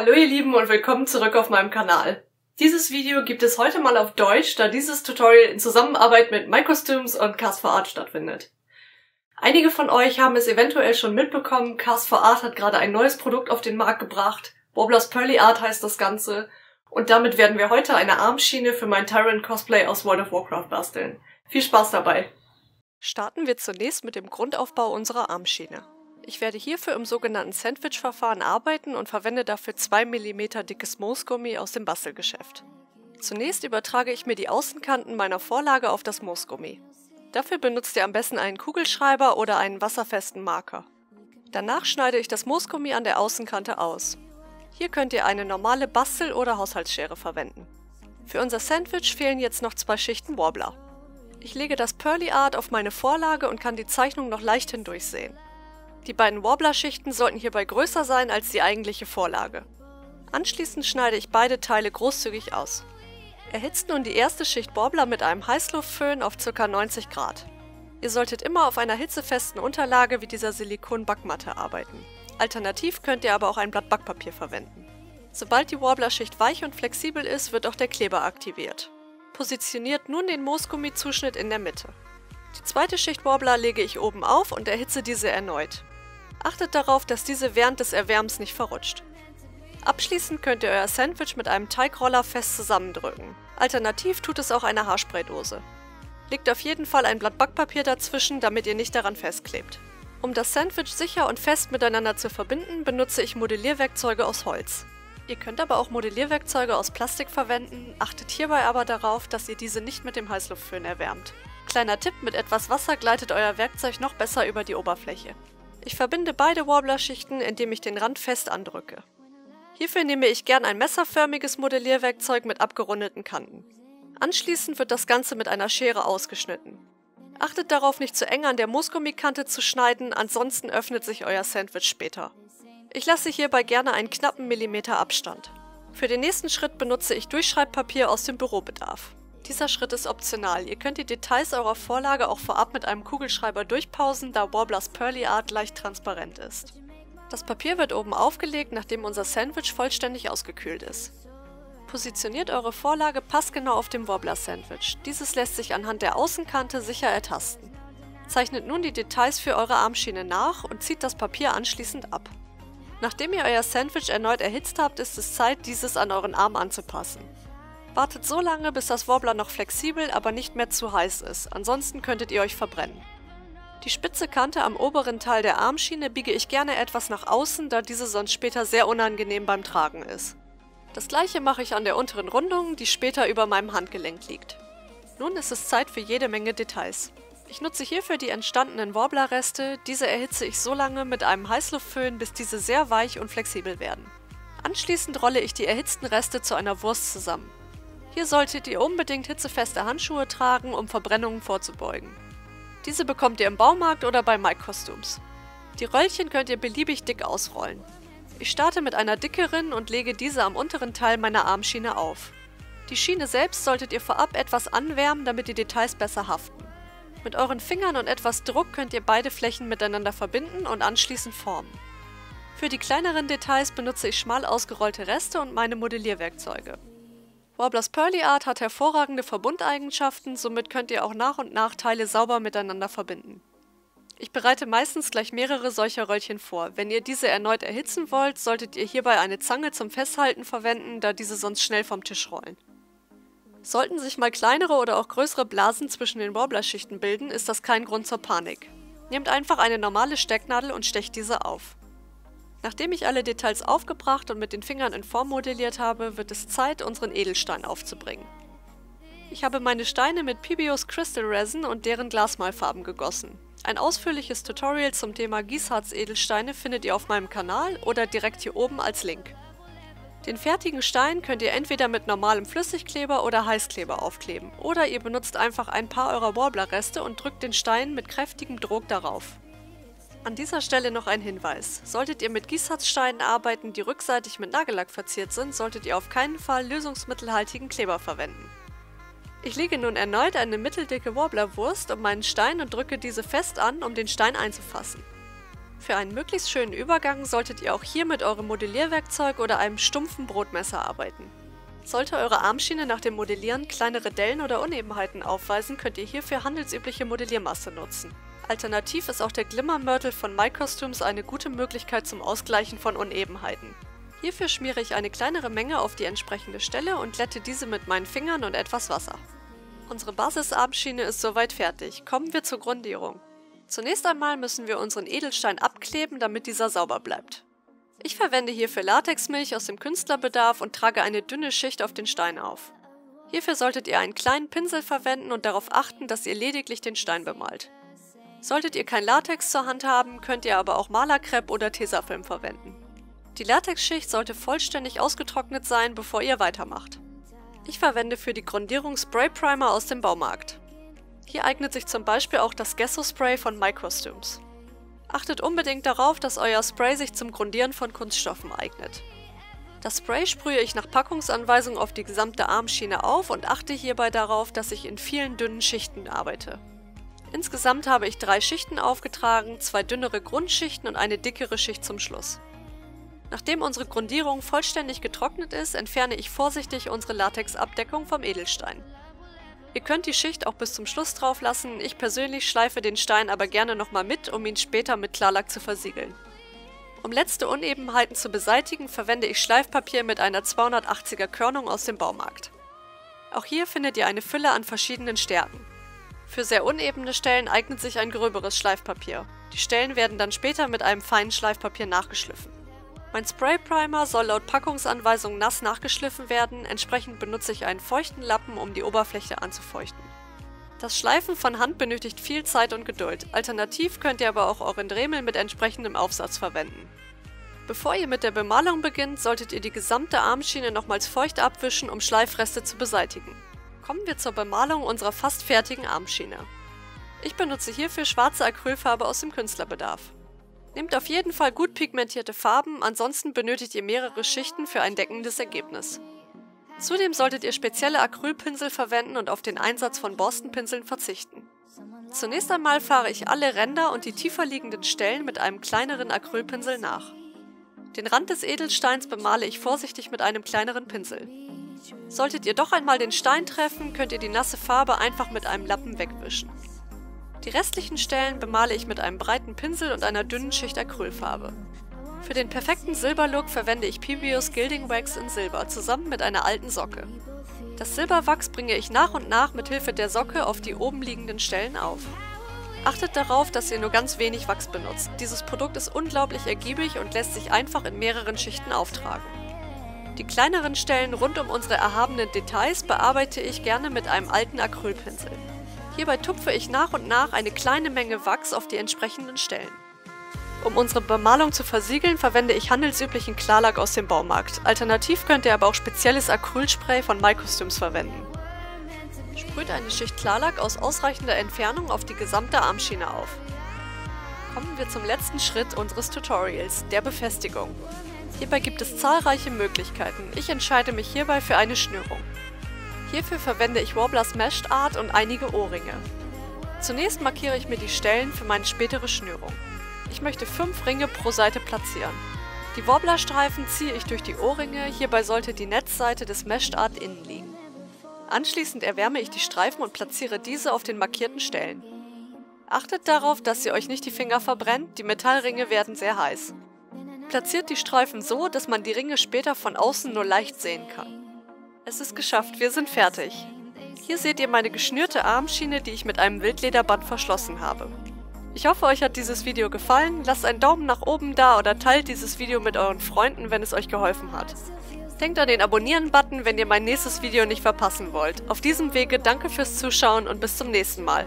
Hallo ihr Lieben und willkommen zurück auf meinem Kanal. Dieses Video gibt es heute mal auf Deutsch, da dieses Tutorial in Zusammenarbeit mit MyCostumes und Cast4Art stattfindet. Einige von euch haben es eventuell schon mitbekommen, Cast4Art hat gerade ein neues Produkt auf den Markt gebracht. Warblers Pearly Art heißt das Ganze. Und damit werden wir heute eine Armschiene für mein Tyrant-Cosplay aus World of Warcraft basteln. Viel Spaß dabei! Starten wir zunächst mit dem Grundaufbau unserer Armschiene. Ich werde hierfür im sogenannten Sandwich-Verfahren arbeiten und verwende dafür 2 mm dickes Moosgummi aus dem Bastelgeschäft. Zunächst übertrage ich mir die Außenkanten meiner Vorlage auf das Moosgummi. Dafür benutzt ihr am besten einen Kugelschreiber oder einen wasserfesten Marker. Danach schneide ich das Moosgummi an der Außenkante aus. Hier könnt ihr eine normale Bastel- oder Haushaltsschere verwenden. Für unser Sandwich fehlen jetzt noch 2 Schichten Warbler. Ich lege das Pearly Art auf meine Vorlage und kann die Zeichnung noch leicht hindurchsehen. Die beiden Warbler-Schichten sollten hierbei größer sein als die eigentliche Vorlage. Anschließend schneide ich beide Teile großzügig aus. Erhitzt nun die erste Schicht Warbler mit einem Heißluftföhn auf ca. 90 Grad. Ihr solltet immer auf einer hitzefesten Unterlage wie dieser Silikon-Backmatte arbeiten. Alternativ könnt ihr aber auch ein Blatt Backpapier verwenden. Sobald die Warbler-Schicht weich und flexibel ist, wird auch der Kleber aktiviert. Positioniert nun den Moosgummi-Zuschnitt in der Mitte. Die zweite Schicht Warbler lege ich oben auf und erhitze diese erneut. Achtet darauf, dass diese während des Erwärmens nicht verrutscht. Abschließend könnt ihr euer Sandwich mit einem Teigroller fest zusammendrücken. Alternativ tut es auch eine Haarspraydose. Legt auf jeden Fall ein Blatt Backpapier dazwischen, damit ihr nicht daran festklebt. Um das Sandwich sicher und fest miteinander zu verbinden, benutze ich Modellierwerkzeuge aus Holz. Ihr könnt aber auch Modellierwerkzeuge aus Plastik verwenden, achtet hierbei aber darauf, dass ihr diese nicht mit dem Heißluftföhn erwärmt. Kleiner Tipp, mit etwas Wasser gleitet euer Werkzeug noch besser über die Oberfläche. Ich verbinde beide Warbler-Schichten, indem ich den Rand fest andrücke. Hierfür nehme ich gern ein messerförmiges Modellierwerkzeug mit abgerundeten Kanten. Anschließend wird das Ganze mit einer Schere ausgeschnitten. Achtet darauf, nicht zu eng an der Moosgummikante zu schneiden, ansonsten öffnet sich euer Sandwich später. Ich lasse hierbei gerne einen knappen Millimeter Abstand. Für den nächsten Schritt benutze ich Durchschreibpapier aus dem Bürobedarf. Dieser Schritt ist optional, ihr könnt die Details eurer Vorlage auch vorab mit einem Kugelschreiber durchpausen, da Warblers Pearly Art leicht transparent ist. Das Papier wird oben aufgelegt, nachdem unser Sandwich vollständig ausgekühlt ist. Positioniert eure Vorlage passgenau auf dem Warbler-Sandwich. Dieses lässt sich anhand der Außenkante sicher ertasten. Zeichnet nun die Details für eure Armschiene nach und zieht das Papier anschließend ab. Nachdem ihr euer Sandwich erneut erhitzt habt, ist es Zeit, dieses an euren Arm anzupassen. Wartet so lange, bis das Warbler noch flexibel, aber nicht mehr zu heiß ist, ansonsten könntet ihr euch verbrennen. Die spitze Kante am oberen Teil der Armschiene biege ich gerne etwas nach außen, da diese sonst später sehr unangenehm beim Tragen ist. Das gleiche mache ich an der unteren Rundung, die später über meinem Handgelenk liegt. Nun ist es Zeit für jede Menge Details. Ich nutze hierfür die entstandenen Warbler-Reste, diese erhitze ich so lange mit einem Heißluftföhn, bis diese sehr weich und flexibel werden. Anschließend rolle ich die erhitzten Reste zu einer Wurst zusammen. Hier solltet ihr unbedingt hitzefeste Handschuhe tragen, um Verbrennungen vorzubeugen. Diese bekommt ihr im Baumarkt oder bei MyCostumes. Die Röllchen könnt ihr beliebig dick ausrollen. Ich starte mit einer dickeren und lege diese am unteren Teil meiner Armschiene auf. Die Schiene selbst solltet ihr vorab etwas anwärmen, damit die Details besser haften. Mit euren Fingern und etwas Druck könnt ihr beide Flächen miteinander verbinden und anschließend formen. Für die kleineren Details benutze ich schmal ausgerollte Reste und meine Modellierwerkzeuge. Warblers Pearly Art hat hervorragende Verbundeigenschaften, somit könnt ihr auch nach und nach Teile sauber miteinander verbinden. Ich bereite meistens gleich mehrere solcher Röllchen vor. Wenn ihr diese erneut erhitzen wollt, solltet ihr hierbei eine Zange zum Festhalten verwenden, da diese sonst schnell vom Tisch rollen. Sollten sich mal kleinere oder auch größere Blasen zwischen den Warbler-Schichten bilden, ist das kein Grund zur Panik. Nehmt einfach eine normale Stecknadel und stecht diese auf. Nachdem ich alle Details aufgebracht und mit den Fingern in Form modelliert habe, wird es Zeit, unseren Edelstein aufzubringen. Ich habe meine Steine mit Pibios Crystal Resin und deren Glasmalfarben gegossen. Ein ausführliches Tutorial zum Thema Gießharz-Edelsteine findet ihr auf meinem Kanal oder direkt hier oben als Link. Den fertigen Stein könnt ihr entweder mit normalem Flüssigkleber oder Heißkleber aufkleben, oder ihr benutzt einfach ein paar eurer Warbler-Reste und drückt den Stein mit kräftigem Druck darauf. An dieser Stelle noch ein Hinweis. Solltet ihr mit Gießharzsteinen arbeiten, die rückseitig mit Nagellack verziert sind, solltet ihr auf keinen Fall lösungsmittelhaltigen Kleber verwenden. Ich lege nun erneut eine mitteldicke Warblerwurst um meinen Stein und drücke diese fest an, um den Stein einzufassen. Für einen möglichst schönen Übergang solltet ihr auch hier mit eurem Modellierwerkzeug oder einem stumpfen Brotmesser arbeiten. Sollte eure Armschiene nach dem Modellieren kleinere Dellen oder Unebenheiten aufweisen, könnt ihr hierfür handelsübliche Modelliermasse nutzen. Alternativ ist auch der Glimmer Myrtle von MyCostumes eine gute Möglichkeit zum Ausgleichen von Unebenheiten. Hierfür schmiere ich eine kleinere Menge auf die entsprechende Stelle und glätte diese mit meinen Fingern und etwas Wasser. Unsere Basisarmschiene ist soweit fertig. Kommen wir zur Grundierung. Zunächst einmal müssen wir unseren Edelstein abkleben, damit dieser sauber bleibt. Ich verwende hierfür Latexmilch aus dem Künstlerbedarf und trage eine dünne Schicht auf den Stein auf. Hierfür solltet ihr einen kleinen Pinsel verwenden und darauf achten, dass ihr lediglich den Stein bemalt. Solltet ihr kein Latex zur Hand haben, könnt ihr aber auch Malerkrepp oder Tesafilm verwenden. Die Latexschicht sollte vollständig ausgetrocknet sein, bevor ihr weitermacht. Ich verwende für die Grundierung Spray Primer aus dem Baumarkt. Hier eignet sich zum Beispiel auch das Gesso Spray von MyCostumes. Achtet unbedingt darauf, dass euer Spray sich zum Grundieren von Kunststoffen eignet. Das Spray sprühe ich nach Packungsanweisung auf die gesamte Armschiene auf und achte hierbei darauf, dass ich in vielen dünnen Schichten arbeite. Insgesamt habe ich 3 Schichten aufgetragen, 2 dünnere Grundschichten und eine dickere Schicht zum Schluss. Nachdem unsere Grundierung vollständig getrocknet ist, entferne ich vorsichtig unsere Latexabdeckung vom Edelstein. Ihr könnt die Schicht auch bis zum Schluss drauf lassen, ich persönlich schleife den Stein aber gerne nochmal mit, um ihn später mit Klarlack zu versiegeln. Um letzte Unebenheiten zu beseitigen, verwende ich Schleifpapier mit einer 280er Körnung aus dem Baumarkt. Auch hier findet ihr eine Fülle an verschiedenen Stärken. Für sehr unebene Stellen eignet sich ein gröberes Schleifpapier. Die Stellen werden dann später mit einem feinen Schleifpapier nachgeschliffen. Mein Spray Primer soll laut Packungsanweisung nass nachgeschliffen werden, entsprechend benutze ich einen feuchten Lappen, um die Oberfläche anzufeuchten. Das Schleifen von Hand benötigt viel Zeit und Geduld, alternativ könnt ihr aber auch euren Dremel mit entsprechendem Aufsatz verwenden. Bevor ihr mit der Bemalung beginnt, solltet ihr die gesamte Armschiene nochmals feucht abwischen, um Schleifreste zu beseitigen. Kommen wir zur Bemalung unserer fast fertigen Armschiene. Ich benutze hierfür schwarze Acrylfarbe aus dem Künstlerbedarf. Nehmt auf jeden Fall gut pigmentierte Farben, ansonsten benötigt ihr mehrere Schichten für ein deckendes Ergebnis. Zudem solltet ihr spezielle Acrylpinsel verwenden und auf den Einsatz von Borstenpinseln verzichten. Zunächst einmal fahre ich alle Ränder und die tiefer liegenden Stellen mit einem kleineren Acrylpinsel nach. Den Rand des Edelsteins bemale ich vorsichtig mit einem kleineren Pinsel. Solltet ihr doch einmal den Stein treffen, könnt ihr die nasse Farbe einfach mit einem Lappen wegwischen. Die restlichen Stellen bemale ich mit einem breiten Pinsel und einer dünnen Schicht Acrylfarbe. Für den perfekten Silberlook verwende ich Pibios Gilding Wax in Silber zusammen mit einer alten Socke. Das Silberwachs bringe ich nach und nach mit Hilfe der Socke auf die oben liegenden Stellen auf. Achtet darauf, dass ihr nur ganz wenig Wachs benutzt. Dieses Produkt ist unglaublich ergiebig und lässt sich einfach in mehreren Schichten auftragen. Die kleineren Stellen rund um unsere erhabenen Details bearbeite ich gerne mit einem alten Acrylpinsel. Hierbei tupfe ich nach und nach eine kleine Menge Wachs auf die entsprechenden Stellen. Um unsere Bemalung zu versiegeln, verwende ich handelsüblichen Klarlack aus dem Baumarkt. Alternativ könnt ihr aber auch spezielles Acrylspray von MyCostumes verwenden. Sprüht eine Schicht Klarlack aus ausreichender Entfernung auf die gesamte Armschiene auf. Kommen wir zum letzten Schritt unseres Tutorials, der Befestigung. Hierbei gibt es zahlreiche Möglichkeiten. Ich entscheide mich hierbei für eine Schnürung. Hierfür verwende ich Warblers Meshed Art und einige Ohrringe. Zunächst markiere ich mir die Stellen für meine spätere Schnürung. Ich möchte 5 Ringe pro Seite platzieren. Die Warblerstreifen ziehe ich durch die Ohrringe, hierbei sollte die Netzseite des Meshed Art innen liegen. Anschließend erwärme ich die Streifen und platziere diese auf den markierten Stellen. Achtet darauf, dass ihr euch nicht die Finger verbrennt, die Metallringe werden sehr heiß. Platziert die Streifen so, dass man die Ringe später von außen nur leicht sehen kann. Es ist geschafft, wir sind fertig. Hier seht ihr meine geschnürte Armschiene, die ich mit einem Wildlederband verschlossen habe. Ich hoffe, euch hat dieses Video gefallen. Lasst einen Daumen nach oben da oder teilt dieses Video mit euren Freunden, wenn es euch geholfen hat. Denkt an den Abonnieren-Button, wenn ihr mein nächstes Video nicht verpassen wollt. Auf diesem Wege danke fürs Zuschauen und bis zum nächsten Mal.